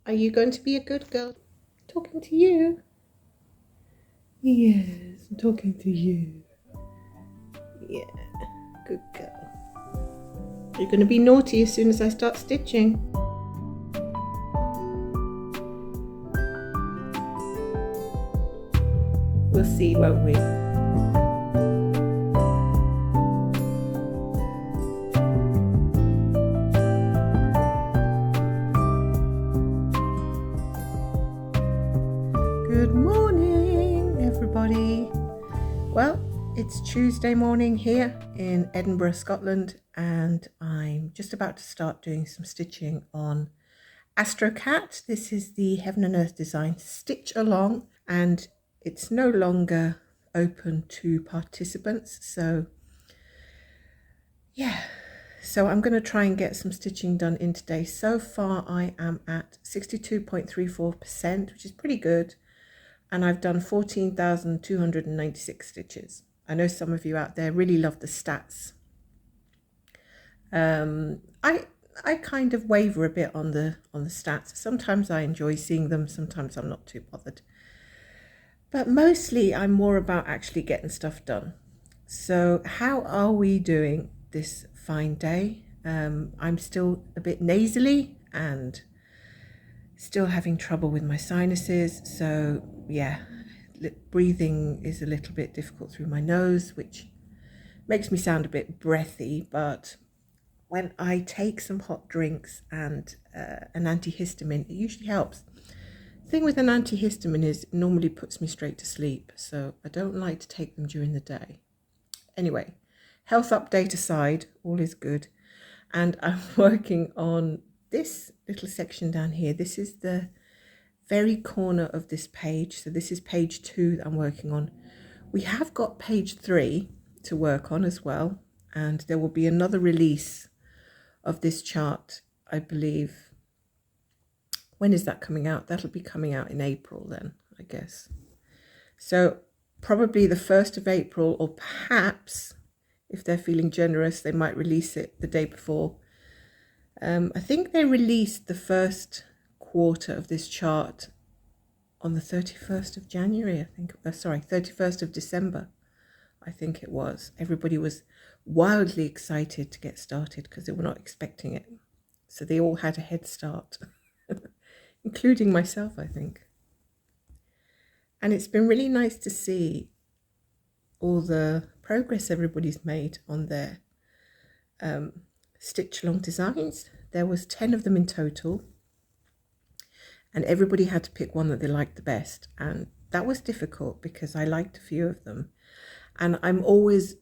Are you going to be a good girl? Talking to you. Yes, I'm talking to you. Yeah, good girl. You're going to be naughty as soon as I start stitching. We'll see, won't we? Good morning, everybody. Well, it's Tuesday morning here in Edinburgh, Scotland, and I'm just about to start doing some stitching on Astro Cat. This is the Heaven and Earth design Stitch Along, and it's no longer open to participants. So yeah, so I'm going to try and get some stitching done in today. So far I am at 62.34%, which is pretty good. And I've done 14,296 stitches. I know some of you out there really love the stats. I kind of waver a bit on the stats. Sometimes I enjoy seeing them, sometimes I'm not too bothered. But mostly I'm more about actually getting stuff done. So how are we doing this fine day? I'm still a bit nasally and still having trouble with my sinuses, so yeah, breathing is a little bit difficult through my nose, which makes me sound a bit breathy, but when I take some hot drinks and an antihistamine, it usually helps. The thing with an antihistamine is it normally puts me straight to sleep, so I don't like to take them during the day. Anyway, health update aside, all is good, and I'm working on this little section down here. This is the very corner of this page, so this is page 2 that I'm working on. We have got page 3 to work on as well, and there will be another release of this chart, I believe. When is that coming out? That'll be coming out in April then, I guess. So probably the 1st of April, or perhaps if they're feeling generous, they might release it the day before. I think they released the first quarter of this chart on the 31st of January, I think. 31st of December, I think it was. Everybody was wildly excited to get started because they were not expecting it. So they all had a head start, including myself, I think. And it's been really nice to see all the progress everybody's made on their stitch along designs. There was 10 of them in total, and everybody had to pick one that they liked the best, and that was difficult because I liked a few of them, and I'm always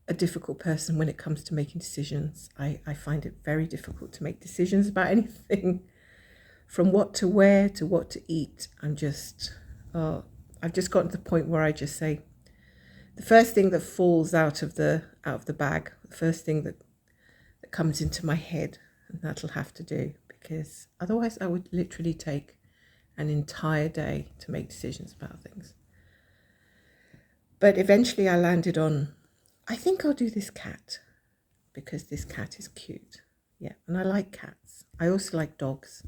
a difficult person when it comes to making decisions. I find it very difficult to make decisions about anything, from what to wear to what to eat. I've just gotten to the point where I just say the first thing that falls out of the bag, the first thing that comes into my head, and that'll have to do, because otherwise I would literally take an entire day to make decisions about things. But eventually I landed on, I think I'll do this cat because this cat is cute. Yeah, and I like cats. I also like dogs.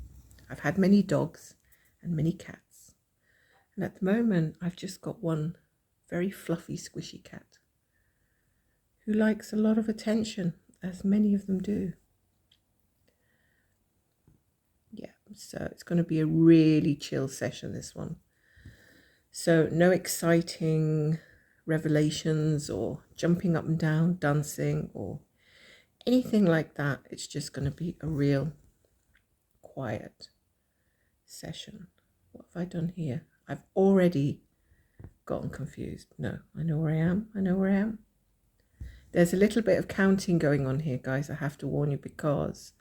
I've had many dogs and many cats. And at the moment I've just got one very fluffy, squishy cat who likes a lot of attention, as many of them do. Yeah, so it's going to be a really chill session, this one. So no exciting revelations or jumping up and down, dancing or anything like that. It's just going to be a real quiet session. What have I done here? I've already gotten confused. No, I know where I am. I know where I am. There's a little bit of counting going on here, guys. I have to warn you, because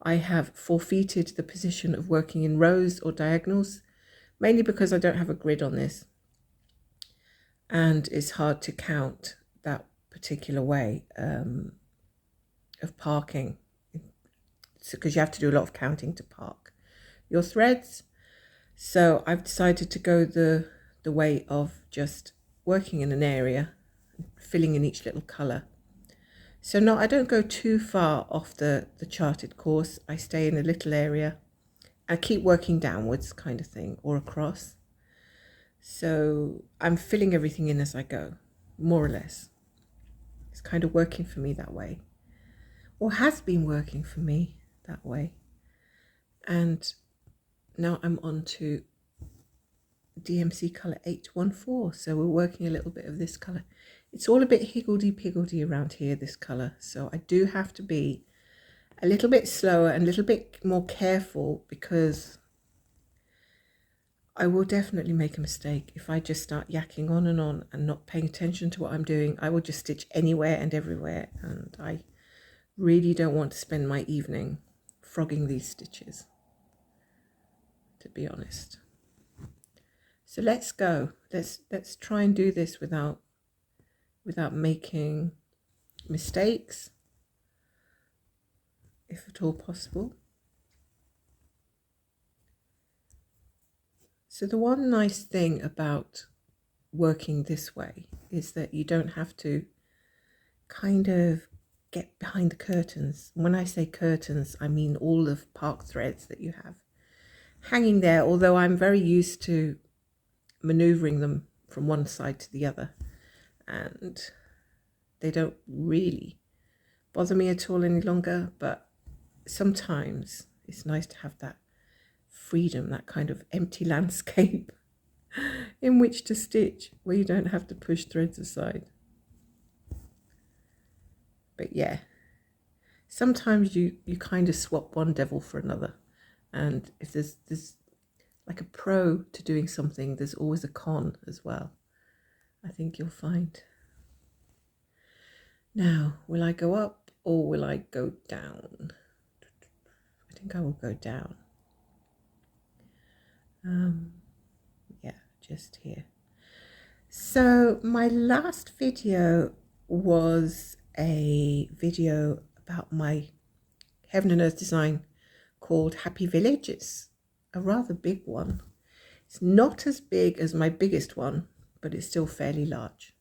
I have forfeited the position of working in rows or diagonals, mainly because I don't have a grid on this. And it's hard to count that particular way of parking, because you have to do a lot of counting to park your threads. So I've decided to go the way of just working in an area, filling in each little colour. So no, I don't go too far off the charted course. I stay in a little area I keep working downwards kind of thing, or across. So I'm filling everything in as I go, more or less. It's kind of working for me that way, or has been working for me that way. And now I'm on to DMC colour 814, so we're working a little bit of this colour. It's all a bit higgledy-piggledy around here, this colour, so I do have to be a little bit slower and a little bit more careful, because I will definitely make a mistake if I just start yakking on and not paying attention to what I'm doing. I will just stitch anywhere and everywhere, and I really don't want to spend my evening frogging these stitches, to be honest. So let's go. Let's try and do this without making mistakes, if at all possible. So the one nice thing about working this way is that you don't have to kind of get behind the curtains. When I say curtains, I mean all of park threads that you have hanging there, although I'm very used to maneuvering them from one side to the other, and they don't really bother me at all any longer. But sometimes it's nice to have that freedom, that kind of empty landscape in which to stitch, where you don't have to push threads aside. But yeah, sometimes you kind of swap one devil for another, and if there's like a pro to doing something, there's always a con as well, I think you'll find. Now, will I go up or will I go down? I think I will go down. Yeah, just here. So my last video was a video about my Heaven and Earth design called Happy Village. It's a rather big one. It's not as big as my biggest one, but it's still fairly large.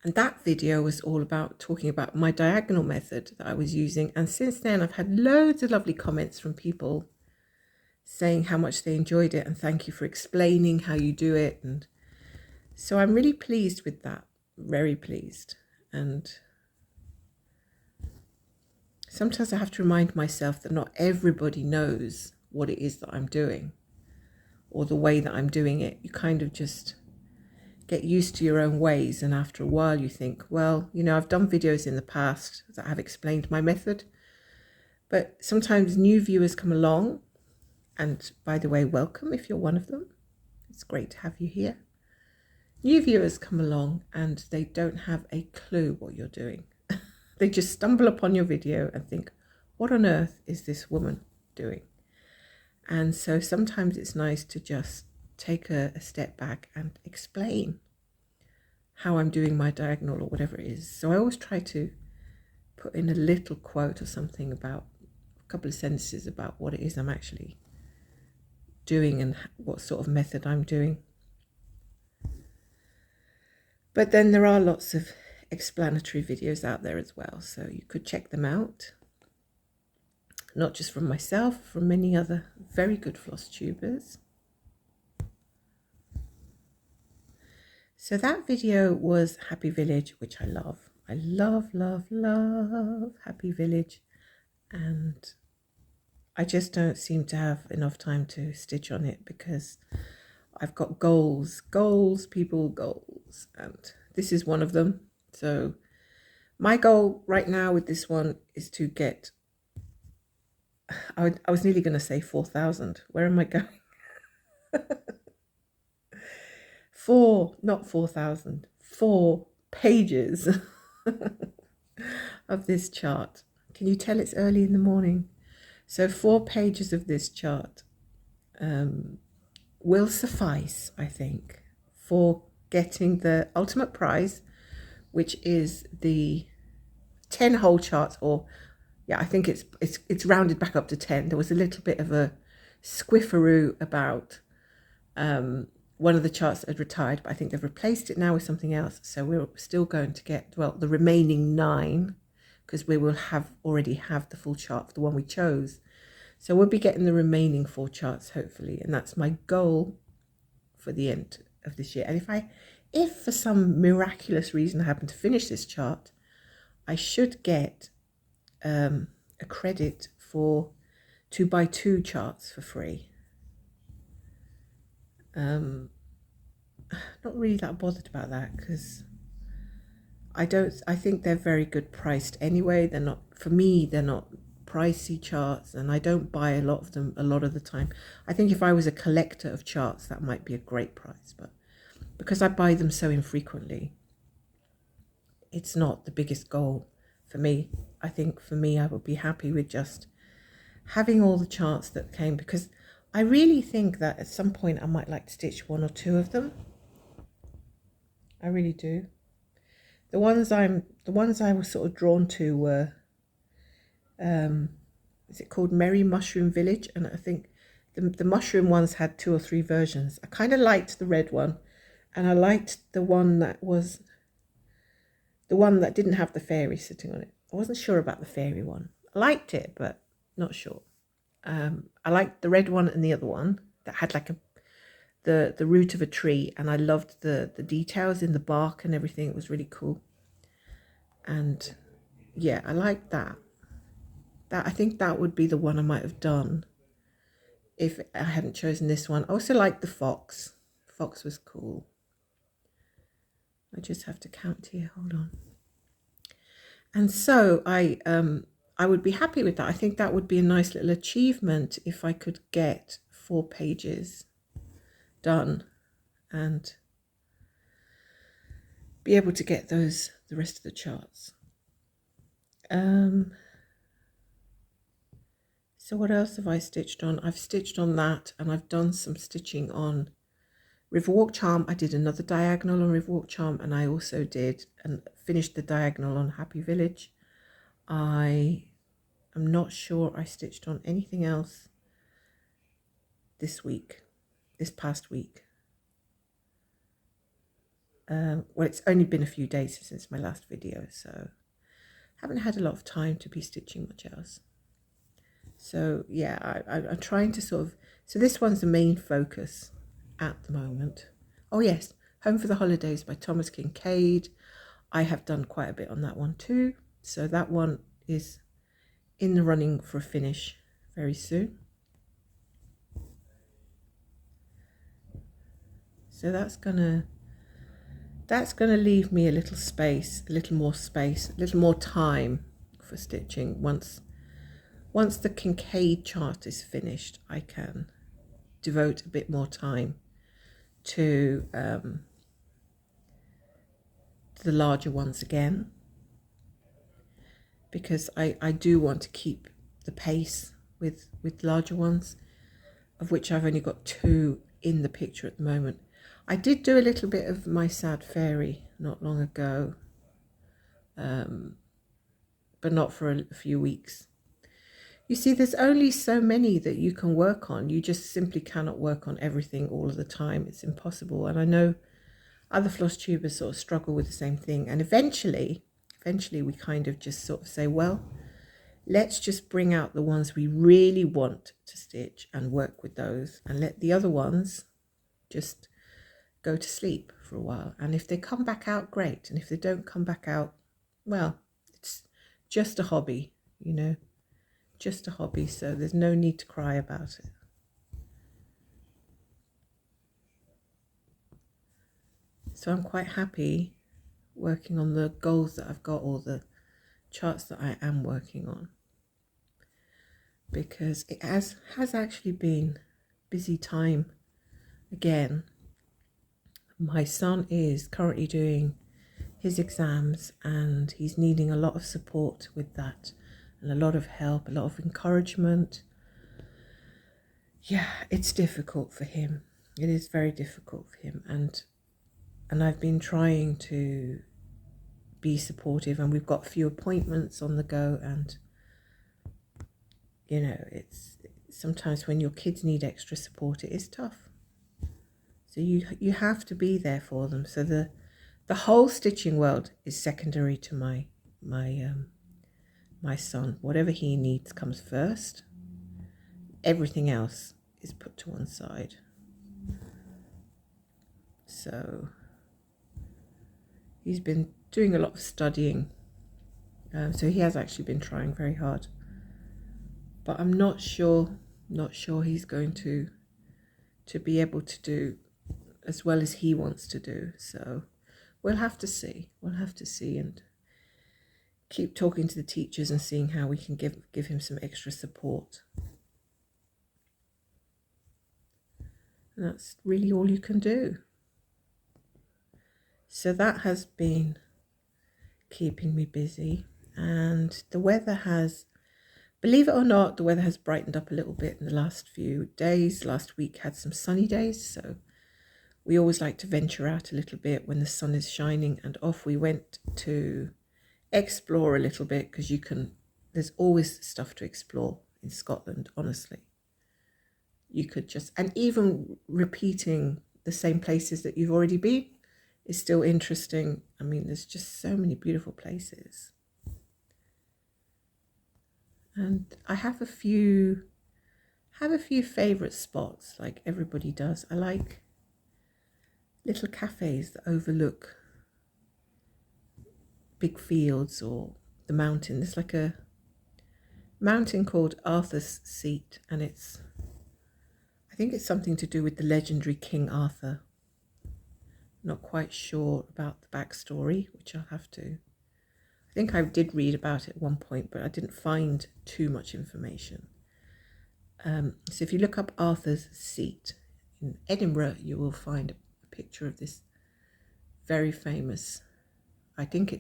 And that video was all about talking about my diagonal method that I was using. And since then, I've had loads of lovely comments from people saying how much they enjoyed it, and thank you for explaining how you do it. And so I'm really pleased with that, very pleased. And sometimes I have to remind myself that not everybody knows what it is that I'm doing or the way that I'm doing it. You kind of just get used to your own ways, and after a while you think, well, you know, I've done videos in the past that have explained my method, but sometimes new viewers come along. And by the way, welcome if you're one of them. It's great to have you here. New viewers come along and they don't have a clue what you're doing. They just stumble upon your video and think, what on earth is this woman doing? And so sometimes it's nice to just take a step back and explain how I'm doing my diagonal or whatever it is. So I always try to put in a little quote or something, about a couple of sentences about what it is I'm actually doing and what sort of method I'm doing. But then there are lots of explanatory videos out there as well, so you could check them out, not just from myself, from many other very good floss tubers. So that video was Happy Village, which I love. I love Happy Village, and I just don't seem to have enough time to stitch on it because I've got goals, people, goals, and this is one of them. So my goal right now with this one is to get, I was nearly going to say 4,000. Where am I going? Not 4,000, 4 pages of this chart. Can you tell it's early in the morning? So 4 pages of this chart will suffice, I think, for getting the ultimate prize, which is the 10 whole charts, or yeah, I think it's rounded back up to 10. There was a little bit of a squiffaroo about one of the charts that had retired, but I think they've replaced it now with something else. So we're still going to get, well, the remaining 9, because we will already have the full chart for the one we chose. So we'll be getting the remaining 4 charts hopefully, and that's my goal for the end of this year. And if for some miraculous reason I happen to finish this chart, I should get a credit for 2x2 charts for free. Not really that bothered about that, because I think they're very good priced anyway. They're not, for me, they're not pricey charts, and I don't buy a lot of them a lot of the time. I think if I was a collector of charts, that might be a great price, but because I buy them so infrequently, it's not the biggest goal for me. I think for me, I would be happy with just having all the charts that came, because I really think that at some point I might like to stitch 1 or 2 of them. I really do. The ones I was sort of drawn to were, is it called Merry Mushroom Village? And I think the mushroom ones had 2 or 3 versions. I kind of liked the red one, and I liked the one that didn't have the fairy sitting on it. I wasn't sure about the fairy one. I liked it, but not sure. I liked the red one and the other one that had like the root of a tree, and I loved the details in the bark and everything. It was really cool. And yeah, I liked that. I think that would be the one I might have done if I hadn't chosen this one. I also liked the fox. Fox was cool. I just have to count here. Hold on. And so I would be happy with that. I think that would be a nice little achievement if I could get 4 pages done and be able to get the rest of the charts. So what else have I stitched on? I've stitched on that, and I've done some stitching on Riverwalk Charm. I did another diagonal on Riverwalk Charm, and I also did and finished the diagonal on Happy Village. I am not sure I stitched on anything else this past week. Well, it's only been a few days since my last video, so haven't had a lot of time to be stitching much else. So yeah, I'm trying to sort of, so this one's the main focus at the moment. Oh yes, Home for the Holidays by Thomas Kincaid. I have done quite a bit on that one too. So that one is in the running for a finish very soon. So that's gonna leave me a little more time for stitching. Once the Kincaid chart is finished, I can devote a bit more time to the larger ones again, because I do want to keep the pace with larger ones, of which I've only got 2 in the picture at the moment. I did do a little bit of My Sad Fairy not long ago, but not for a few weeks. You see, there's only so many that you can work on. You just simply cannot work on everything all of the time. It's impossible. And I know other floss tubers sort of struggle with the same thing. And eventually we kind of just sort of say, well, let's just bring out the ones we really want to stitch and work with those, and let the other ones just go to sleep for a while. And if they come back out, great. And if they don't come back out, well, it's just a hobby, you know. Just a hobby, so there's no need to cry about it. So I'm quite happy working on the goals that I've got, or the charts that I am working on, because it has actually been busy time again. My son is currently doing his exams, and he's needing a lot of support with that, and a lot of help, a lot of encouragement. Yeah, it's difficult for him. It is very difficult for him, and I've been trying to be supportive, and we've got a few appointments on the go, and you know, it's sometimes when your kids need extra support, it is tough. So you have to be there for them. So the whole stitching world is secondary to my son. Whatever he needs comes first, everything else is put to one side. So he's been doing a lot of studying. So he has actually been trying very hard. But I'm not sure he's going to be able to do as well as he wants to do. So we'll have to see. And keep talking to the teachers and seeing how we can give him some extra support. And that's really all you can do. So that has been keeping me busy. And the weather has, believe it or not, the weather has brightened up a little bit in the last few days. Last week had some sunny days, so we always like to venture out a little bit when the sun is shining, and off we went to explore a little bit, because there's always stuff to explore in Scotland, honestly. You could just, and even repeating the same places that you've already been is still interesting. I mean, there's just so many beautiful places. And I have a few favourite spots, like everybody does. I like little cafes that overlook big fields or the mountain. There's like a mountain called Arthur's Seat, and I think it's something to do with the legendary King Arthur. Not quite sure about the backstory, which I'll have to. I think I did read about it at one point, but I didn't find too much information. So if you look up Arthur's Seat in Edinburgh, you will find a picture of this very famous, I think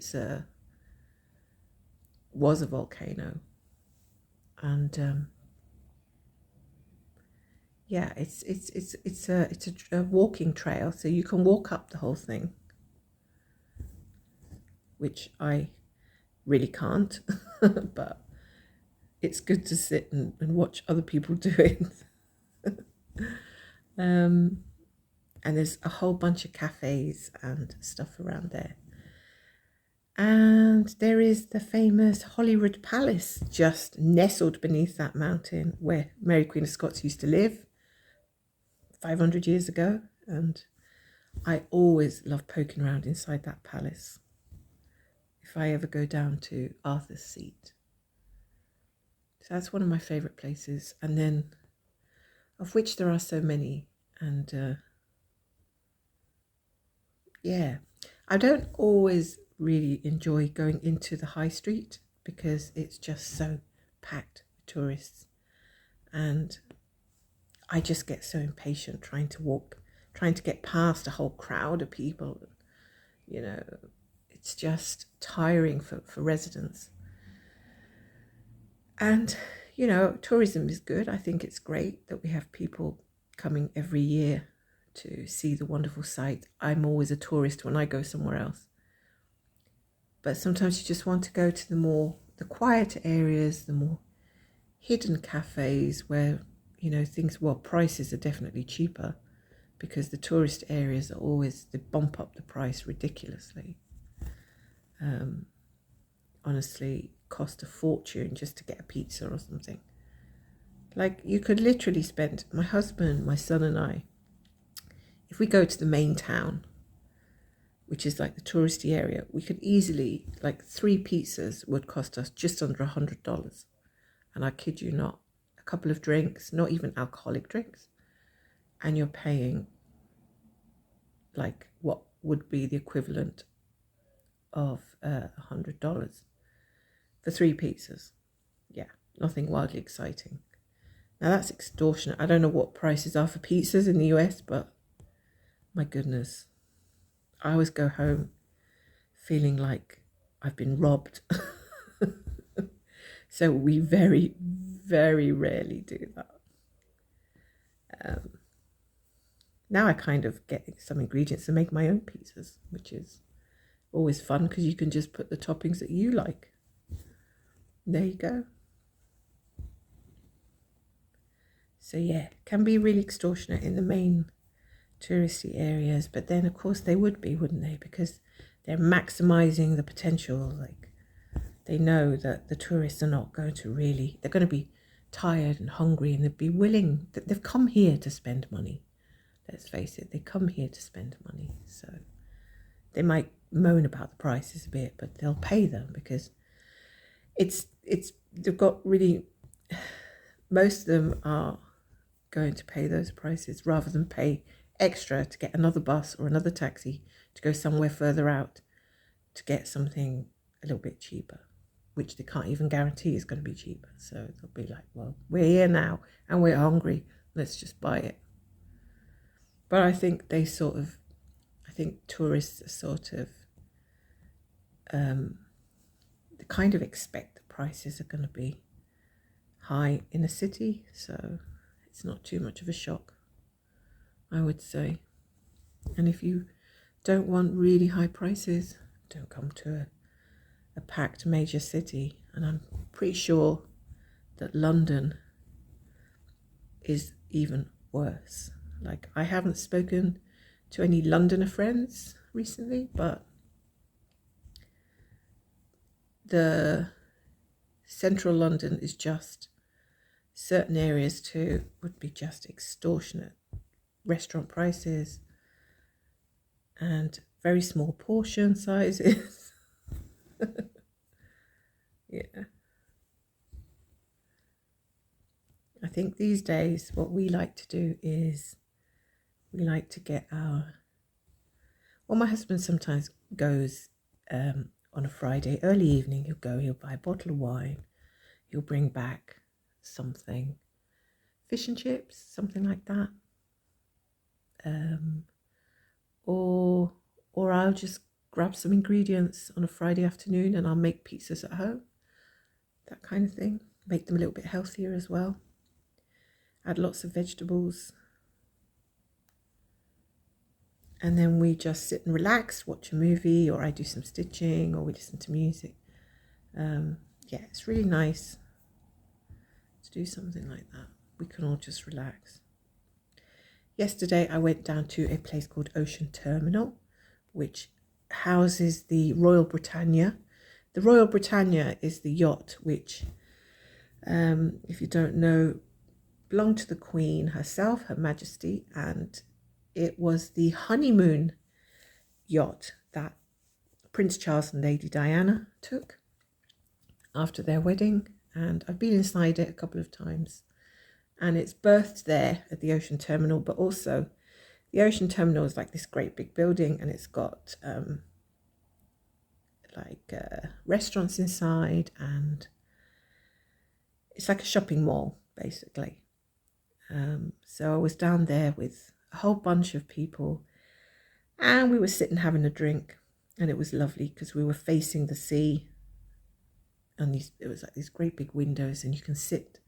was a volcano. And yeah, it's a walking trail, so you can walk up the whole thing, which I really can't, but it's good to sit and watch other people do it. And there's a whole bunch of cafes and stuff around there. And there is the famous Holyrood Palace just nestled beneath that mountain where Mary Queen of Scots used to live 500 years ago. And I always love poking around inside that palace if I ever go down to Arthur's Seat. So that's one of my favourite places, and then of which there are so many. And yeah, I don't always really enjoy going into the high street because it's just so packed with tourists, and I just get so impatient trying to get past a whole crowd of people. You know, it's just tiring for residents. And, you know, tourism is good. I think it's great that we have people coming every year to see the wonderful sight. I'm always a tourist when I go somewhere else. But sometimes you just want to go to the quieter areas, the more hidden cafes where, you know, prices are definitely cheaper, because the tourist areas are always, they bump up the price ridiculously. Honestly, cost a fortune just to get a pizza or something. Like, you could literally spend, my husband, my son and I, if we go to the main town, which is like the touristy area, we could easily, like 3 pizzas would cost us just under $100. And I kid you not, a couple of drinks, not even alcoholic drinks, and you're paying like what would be the equivalent of $100 for 3 pizzas. Yeah, nothing wildly exciting. Now that's extortionate. I don't know what prices are for pizzas in the US, but my goodness, I always go home feeling like I've been robbed. So we very, very rarely do that. Now I kind of get some ingredients and make my own pizzas, which is always fun because you can just put the toppings that you like. There you go. So yeah, can be really extortionate in the main touristy areas, but then of course they would be, wouldn't they? Because they're maximizing the potential. Like, they know that the tourists are not going to really, they're going to be tired and hungry, and they'd be willing, that they've come here to spend money. Let's face it, they come here to spend money. So they might moan about the prices a bit, but they'll pay them because they've got really, most of them are going to pay those prices rather than pay extra to get another bus or another taxi to go somewhere further out to get something a little bit cheaper, which they can't even guarantee is going to be cheaper. So they'll be like, well, we're here now and we're hungry, let's just buy it. But I think tourists are sort of, they kind of expect the prices are going to be high in a city, so it's not too much of a shock, I would say. And if you don't want really high prices, don't come to a packed major city. And I'm pretty sure that London is even worse. Like, I haven't spoken to any Londoner friends recently, but the central London is just, certain areas too would be just extortionate. Restaurant prices and very small portion sizes. Yeah. I think these days what we like to do is we like to get my husband sometimes goes on a Friday, early evening, he'll buy a bottle of wine, he'll bring back something, fish and chips, something like that. Or I'll just grab some ingredients on a Friday afternoon and I'll make pizzas at home, that kind of thing. Make them a little bit healthier as well. Add lots of vegetables. And then we just sit and relax, watch a movie, or I do some stitching, or we listen to music. Yeah, it's really nice to do something like that. We can all just relax. Yesterday I went down to a place called Ocean Terminal, which houses the Royal Britannia. The Royal Britannia is the yacht which, if you don't know, belonged to the Queen herself, Her Majesty, and it was the honeymoon yacht that Prince Charles and Lady Diana took after their wedding. And I've been inside it a couple of times. And it's berthed there at the Ocean Terminal, but also the Ocean Terminal is like this great big building, and it's got restaurants inside, and it's like a shopping mall basically. So I was down there with a whole bunch of people, and we were sitting having a drink, and it was lovely because we were facing the sea, and it was like these great big windows, and you can sit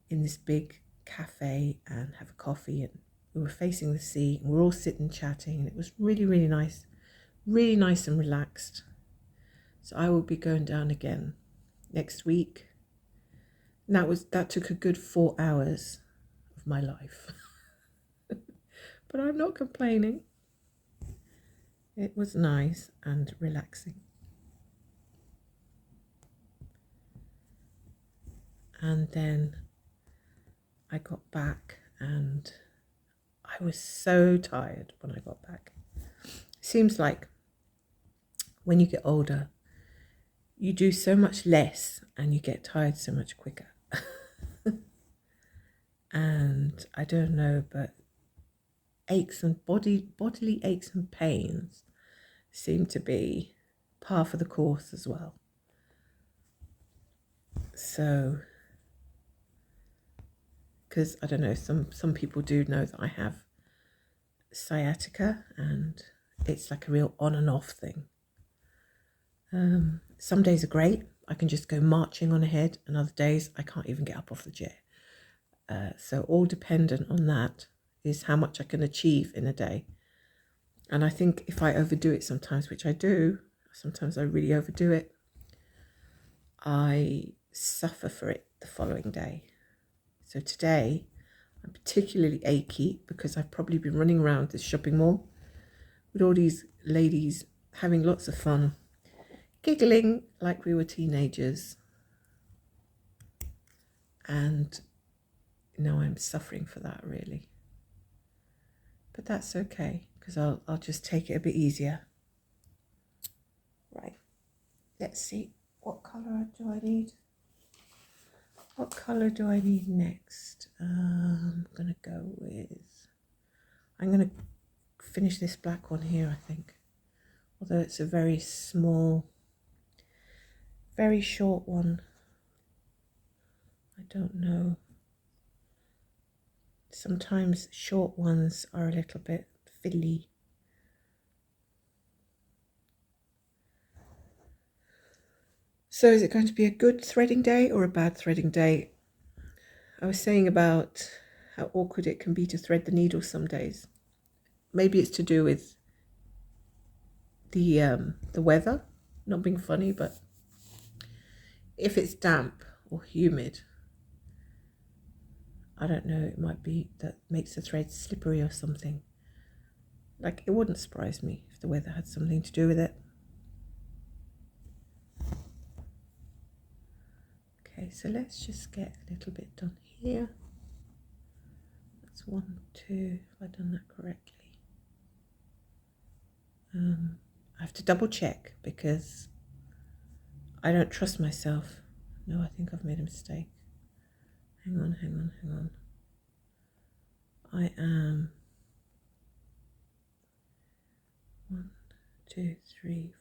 in this big cafe and have a coffee, and we were facing the sea, and we were all sitting chatting, and it was really, really nice and relaxed. So I will be going down again next week. And that took a good 4 hours of my life. But I'm not complaining. It was nice and relaxing. And then I got back and I was so tired when I got back. Seems like when you get older, you do so much less and you get tired so much quicker. And I don't know, but aches and bodily aches and pains seem to be par for the course as well. So, because I don't know, some people do know that I have sciatica, and it's like a real on and off thing. Some days are great, I can just go marching on ahead, and other days I can't even get up off the chair. So all dependent on that is how much I can achieve in a day. And I think if I overdo it sometimes, which I do, sometimes I really overdo it, I suffer for it the following day. So today I'm particularly achy because I've probably been running around this shopping mall with all these ladies having lots of fun, giggling like we were teenagers. And now I'm suffering for that, really. But that's okay, because I'll just take it a bit easier. Right, let's see, what colour do I need? What colour do I need next? I'm going to go with, I'm going to finish this black one here, I think. Although it's a very small, very short one. I don't know. Sometimes short ones are a little bit fiddly. So is it going to be a good threading day or a bad threading day? I was saying about how awkward it can be to thread the needle some days. Maybe it's to do with the weather, not being funny, but if it's damp or humid, I don't know, it might be that makes the thread slippery or something. Like, it wouldn't surprise me if the weather had something to do with it. Okay, so let's just get a little bit done here. That's 1, 2, have I done that correctly? I have to double check because I don't trust myself. No, I think I've made a mistake. Hang on. I am 1, 2, 3,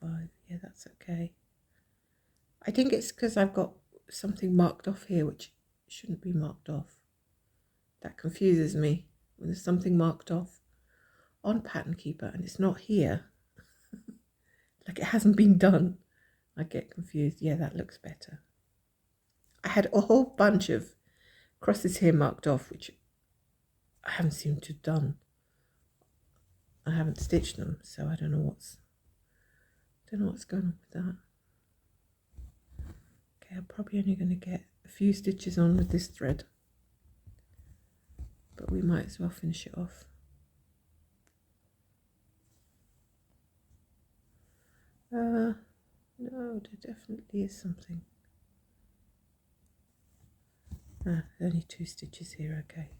4, 5. Yeah, that's okay. I think it's because I've got something marked off here which shouldn't be marked off. That confuses me when there's something marked off on Pattern Keeper and it's not here. Like it hasn't been done. I get confused. Yeah, that looks better. I had a whole bunch of crosses here marked off, which I haven't seemed to have done. I haven't stitched them, so I don't know what's going on with that. Okay, I'm probably only going to get a few stitches on with this thread, but we might as well finish it off. No, there definitely is something. Only 2 stitches here, okay.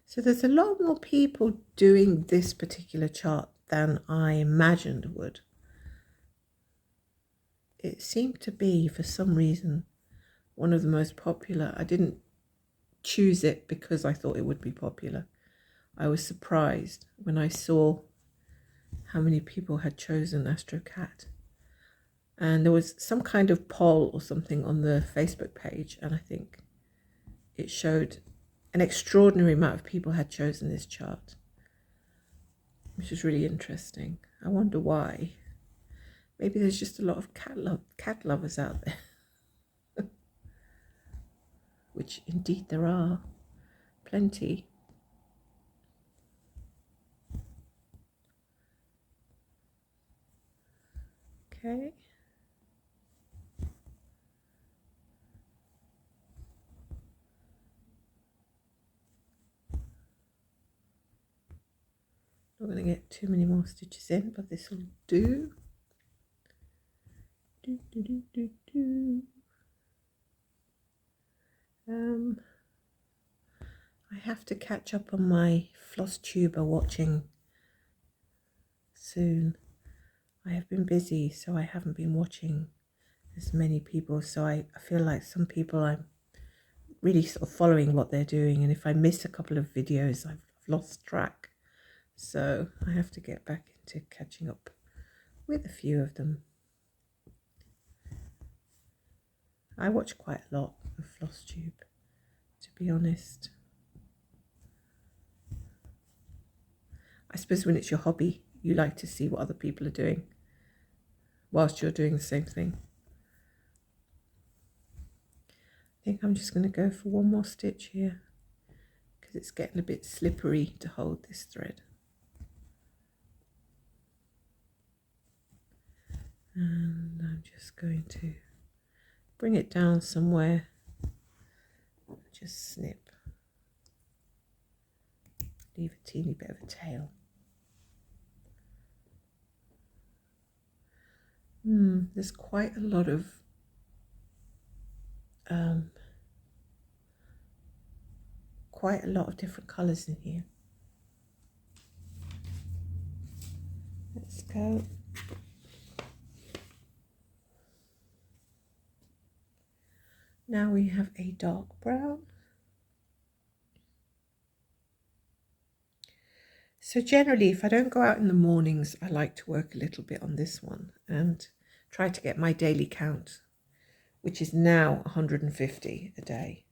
So there's a lot more people doing this particular chart than I imagined would. It seemed to be, for some reason, one of the most popular. I didn't choose it because I thought it would be popular. I was surprised when I saw how many people had chosen Astro Cat. And there was some kind of poll or something on the Facebook page, and I think it showed an extraordinary amount of people had chosen this chart, which is really interesting. I wonder why. Maybe there's just a lot of cat lovers out there. Which indeed there are plenty. Okay. Not going to get too many more stitches in, but this will do. I have to catch up on my floss tuber watching soon. I have been busy, so I haven't been watching as many people, so I feel like some people I'm really sort of following what they're doing, and if I miss a couple of videos I've lost track, so I have to get back into catching up with a few of them. I watch quite a lot of FlossTube, to be honest. I suppose when it's your hobby, you like to see what other people are doing whilst you're doing the same thing. I think I'm just going to go for one more stitch here because it's getting a bit slippery to hold this thread. And I'm just going to bring it down somewhere, just snip, leave a teeny bit of a tail. there's quite a lot of different colours in here. Let's go. Now we have a dark brown. So generally, if I don't go out in the mornings, I like to work a little bit on this one and try to get my daily count, which is now 150 a day,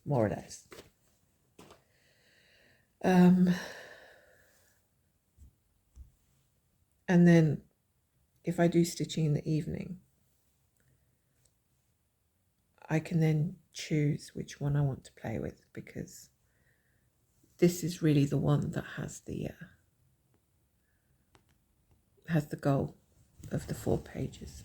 more or less. And then if I do stitching in the evening, I can then choose which one I want to play with, because this is really the one that has the goal of the 4 pages.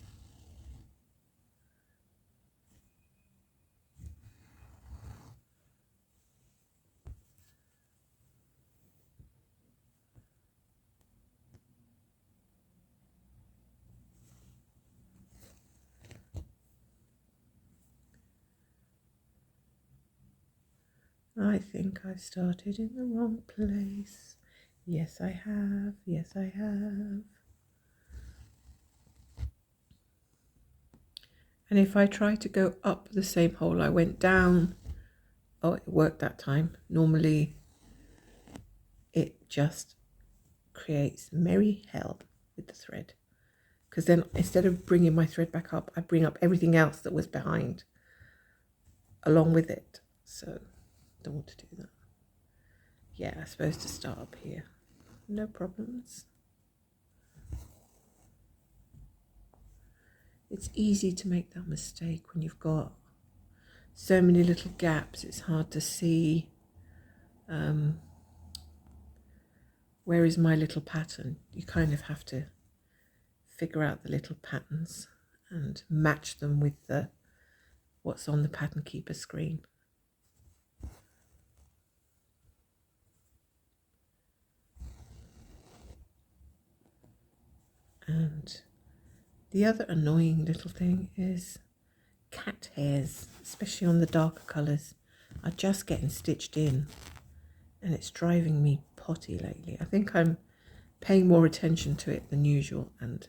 I think I've started in the wrong place. Yes, I have. Yes, I have. And if I try to go up the same hole I went down, oh, it worked that time. Normally, it just creates merry hell with the thread. Because then instead of bringing my thread back up, I bring up everything else that was behind along with it. So don't want to do that. Yeah, I'm supposed to start up here. No problems. It's easy to make that mistake when you've got so many little gaps. It's hard to see where is my little pattern. You kind of have to figure out the little patterns and match them with what's on the pattern keeper screen. And the other annoying little thing is cat hairs, especially on the darker colours, are just getting stitched in, and it's driving me potty lately. I think I'm paying more attention to it than usual, and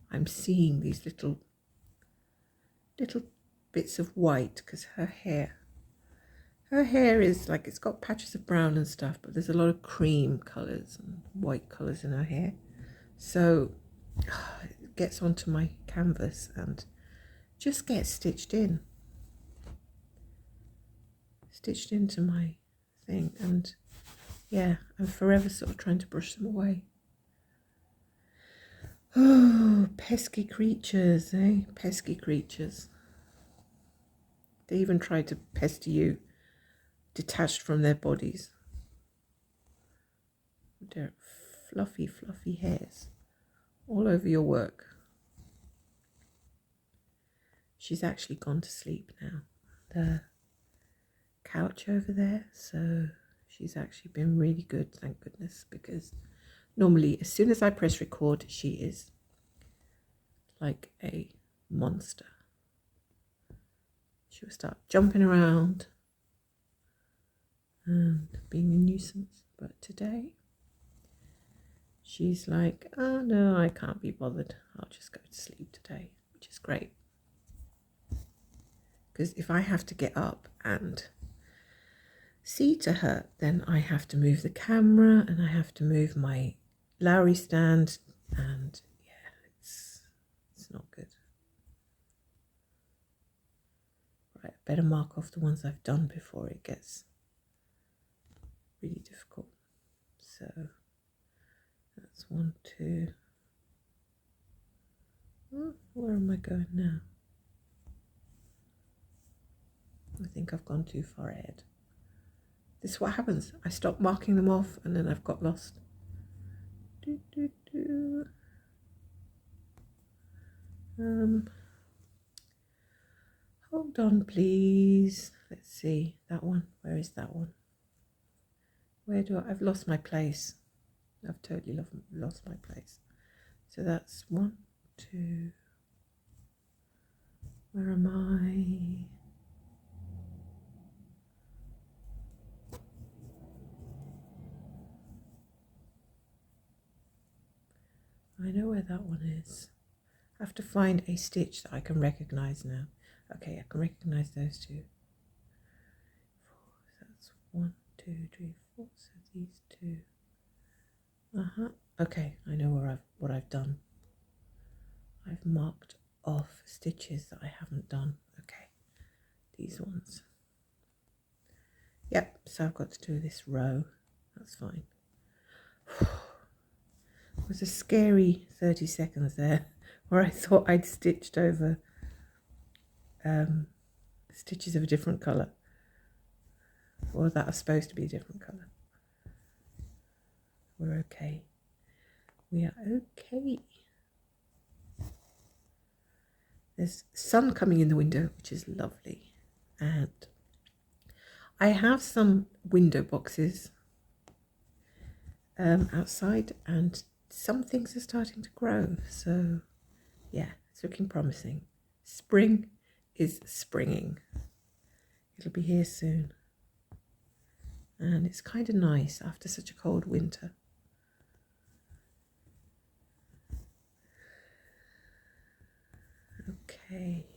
I'm seeing these little bits of white, because her hair is like, it's got patches of brown and stuff, but there's a lot of cream colours and white colours in her hair. So it gets onto my canvas and just gets stitched into my thing. And yeah, I'm forever sort of trying to brush them away. Oh, pesky creatures, eh? Pesky creatures. They even try to pester you detached from their bodies. Their fluffy, fluffy hairs all over your work. She's actually gone to sleep now. The couch over there, so she's actually been really good, thank goodness, because normally as soon as I press record, she is like a monster. She will start jumping around and being a nuisance, but today she's like, oh no, I can't be bothered, I'll just go to sleep today, which is great. Because if I have to get up and see to her, then I have to move the camera and I have to move my Lowry stand, and yeah, it's not good. Right, I better mark off the ones I've done before it gets really difficult. So that's 1, 2. Oh, where am I going now? I think I've gone too far ahead. This is what happens. I stop marking them off and then I've got lost. Hold on, please. Let's see. That one. Where is that one? I've lost my place. I've totally lost my place. So that's 1, 2, Where am I? I know where that one is. I have to find a stitch that I can recognize now. Okay, I can recognize those two. So that's 1, 2, 3, 4. So these two. Okay, I know what I've done. I've marked off stitches that I haven't done. Okay, these ones. Yep, so I've got to do this row. That's fine. It was a scary 30 seconds there where I thought I'd stitched over stitches of a different colour, or that are supposed to be a different colour. We're okay. We are okay. There's sun coming in the window, which is lovely. And I have some window boxes outside, and some things are starting to grow. So yeah, it's looking promising. Spring is springing. It'll be here soon. And it's kind of nice after such a cold winter. Okay.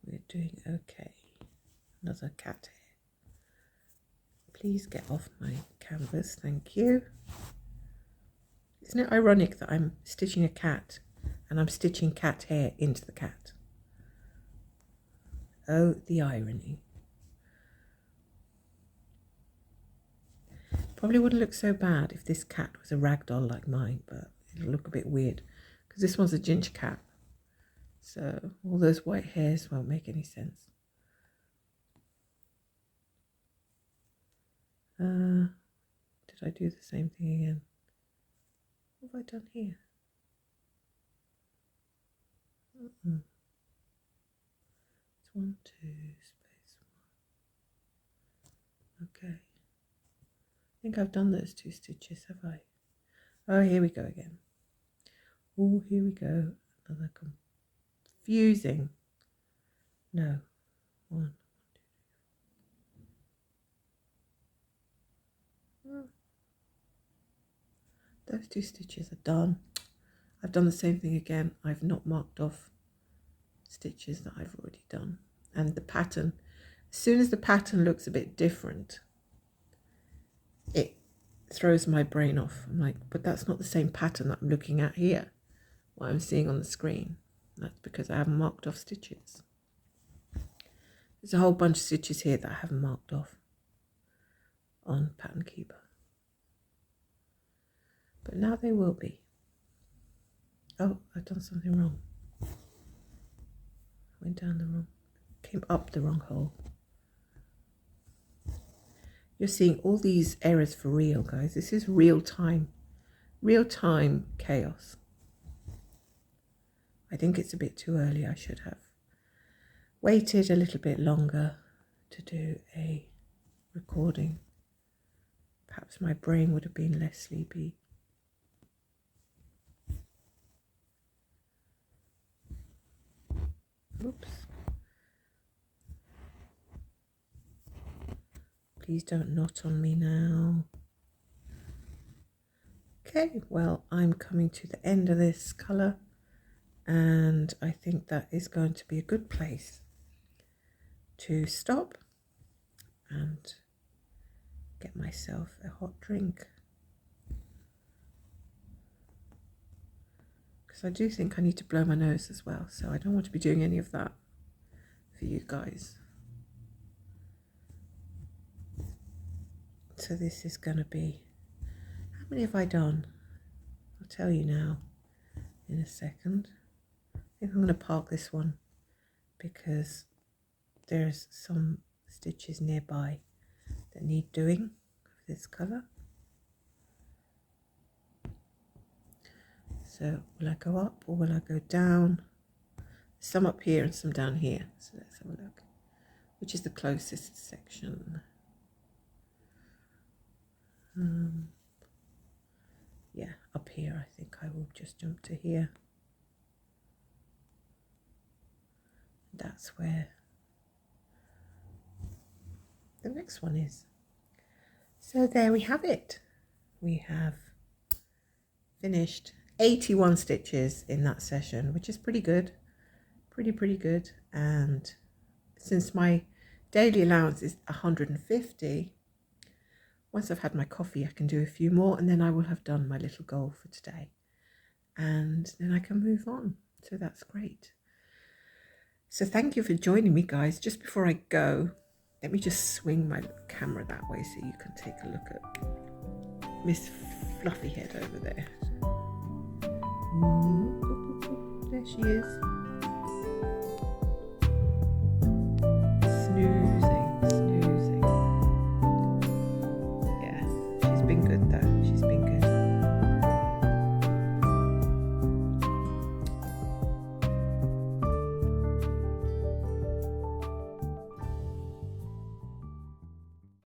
We're doing okay. Another cat here. Please get off my canvas, thank you. Isn't it ironic that I'm stitching a cat and I'm stitching cat hair into the cat? Oh, the irony. Probably wouldn't look so bad if this cat was a ragdoll like mine, but it'll look a bit weird because this one's a ginger cat. So all those white hairs won't make any sense. Did I do the same thing again? What have I done here? It's 1, 2, space 1. Okay. I think I've done those 2 stitches, have I? Oh, here we go again. Oh, here we go. Another confusing. No. 1, 2, 3. Those 2 stitches are done. I've done the same thing again. I've not marked off stitches that I've already done. And the pattern, as soon as the pattern looks a bit different, it throws my brain off. I'm like, but that's not the same pattern that I'm looking at here, what I'm seeing on the screen. That's because I haven't marked off stitches. There's a whole bunch of stitches here that I haven't marked off on Pattern Keeper. But now they will be. Oh, I've done something wrong. Went down the wrong, came up the wrong hole. You're seeing all these errors for real, guys. This is real time chaos. I think it's a bit too early. I should have waited a little bit longer to do a recording. Perhaps my brain would have been less sleepy. Oops. Please don't knot on me now. Okay, well, I'm coming to the end of this colour, and I think that is going to be a good place to stop and get myself a hot drink. Because I do think I need to blow my nose as well, so I don't want to be doing any of that for you guys. So this is going to be, how many have I done? I'll tell you now in a second. I think I'm going to park this one because there's some stitches nearby that need doing of this colour. So will I go up or will I go down? Some up here and some down here. So let's have a look. Which is the closest section? I think I will just jump to here. That's where the next one is. So there we have it. We have finished 81 stitches in that session, which is pretty good. Pretty good. And since my daily allowance is 150, once I've had my coffee, I can do a few more, and then I will have done my little goal for today. And then I can move on. So that's great. So thank you for joining me, guys. Just before I go, let me just swing my camera that way so you can take a look at Miss Fluffy Head over there. There she is.